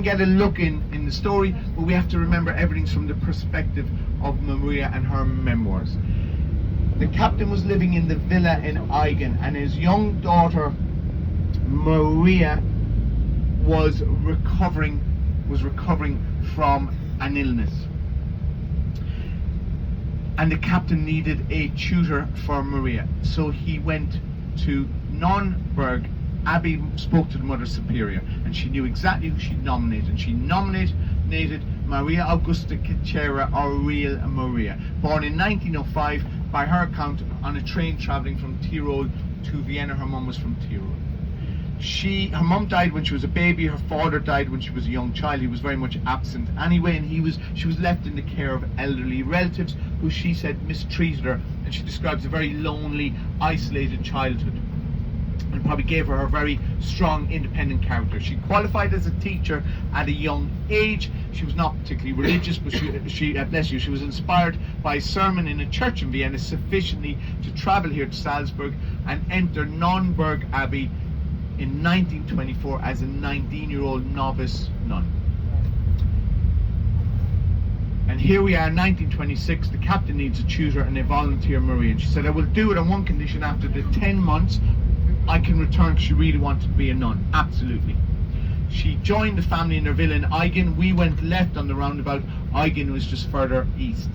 get a look in the story, but we have to remember everything's from the perspective of Maria and her memoirs. The captain was living in the villa in Aigen, and his young daughter Maria was recovering from an illness, and the captain needed a tutor for Maria, so he went to Nürnberg Abbey, spoke to the Mother Superior, and she knew exactly who she nominated. And she nominated Maria Augusta Cachera, or real Maria, born in 1905, by her account, on a train travelling from Tyrol to Vienna. Her mum was from Tyrol. Her mum died when she was a baby. Her father died when she was a young child. He was very much absent anyway, and she was left in the care of elderly relatives who, she said, mistreated her, and she describes a very lonely, isolated childhood, and probably gave her a very strong, independent character. She qualified as a teacher at a young age. She was not particularly religious, but she was inspired by a sermon in a church in Vienna sufficiently to travel here to Salzburg and enter Nürnberg Abbey in 1924 as a 19-year-old novice nun. And here we are in 1926, the captain needs a tutor and they volunteer Maria. And she said, I will do it on one condition: after the 10 months, I can return, because she really wanted to be a nun. Absolutely. She joined the family in their villa in Aigen. We went left on the roundabout. Aigen was just further east.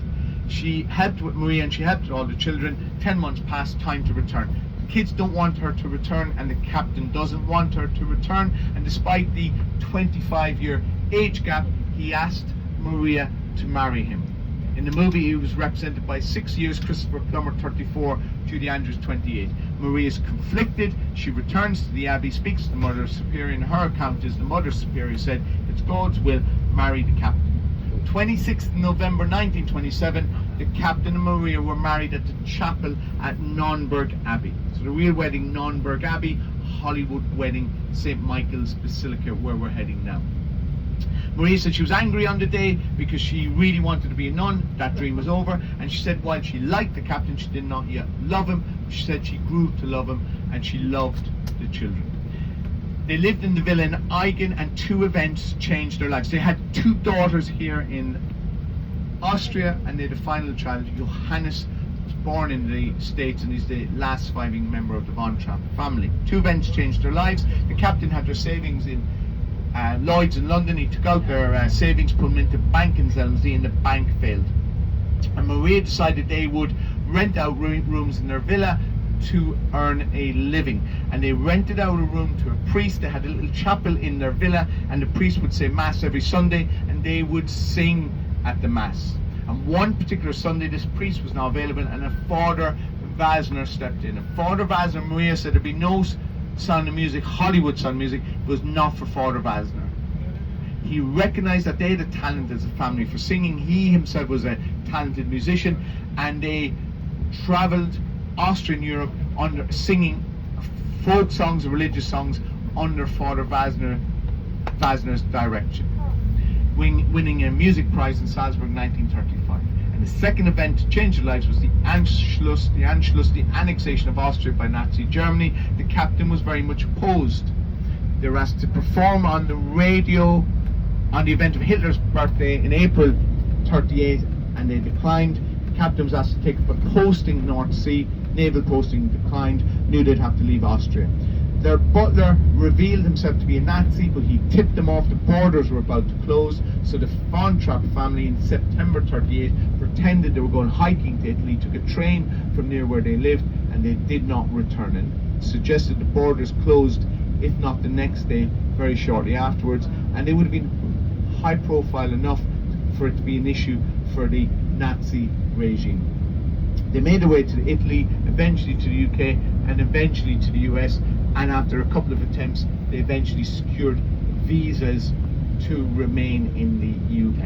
She helped with Maria and she helped with all the children. 10 months passed, time to return. The kids don't want her to return, and the captain doesn't want her to return. And despite the 25-year age gap, he asked Maria to marry him. In the movie, he was represented by 6 years Christopher Plummer, 34, Judy Andrews, 28. Maria is conflicted. She returns to the Abbey, speaks to the Mother Superior, and her account is the Mother Superior said, it's God's will, marry the captain. 26th November 1927, the captain and Maria were married at the chapel at Nürnberg Abbey. So the real wedding, Nürnberg Abbey, Hollywood wedding, St. Michael's Basilica, where we're heading now. Maria said she was angry on the day because she really wanted to be a nun. That dream was over, and she said while she liked the captain, she did not yet love him. She said she grew to love him, and she loved the children. They lived in the villa in Aigen, and 2 events changed their lives. They had 2 daughters here in Austria, and they had a final child, Johannes, was born in the States, and he's the last surviving member of the Von Trapp family. 2 events changed their lives. The captain had their savings in Lloyd's in London. He took out their savings, put them into bank in Zelensee, and the bank failed. And Maria decided they would rent out rooms in their villa to earn a living. And they rented out a room to a priest. They had a little chapel in their villa, and the priest would say Mass every Sunday, and they would sing at the Mass. And one particular Sunday, this priest was not available, and a Father Wasner stepped in. And Father Wasner, Maria said, there'd be no sound of music, Hollywood sound of music, was not for Father Wasner. He recognized that they had a talent as a family for singing. He himself was a talented musician, and they traveled Austria and Europe singing folk songs and religious songs under Father Wasner's direction, winning a music prize in Salzburg 1935. And the second event to change their lives was the annexation of Austria by Nazi Germany. The captain was very much opposed. They were asked to perform on the radio on the event of Hitler's birthday in April 1938, and they declined. The captain was asked to take up a posting in the North Sea. Naval posting declined, knew they'd have to leave Austria. Their butler revealed himself to be a Nazi, but he tipped them off the borders were about to close, so the Von Trapp family in September 1938 pretended they were going hiking to Italy, took a train from near where they lived, and they did not return, and suggested the borders closed, if not the next day, very shortly afterwards, and they would have been high profile enough for it to be an issue for the Nazi regime. They made their way to Italy, eventually to the UK, and eventually to the US, and after a couple of attempts, they eventually secured visas to remain in the UK.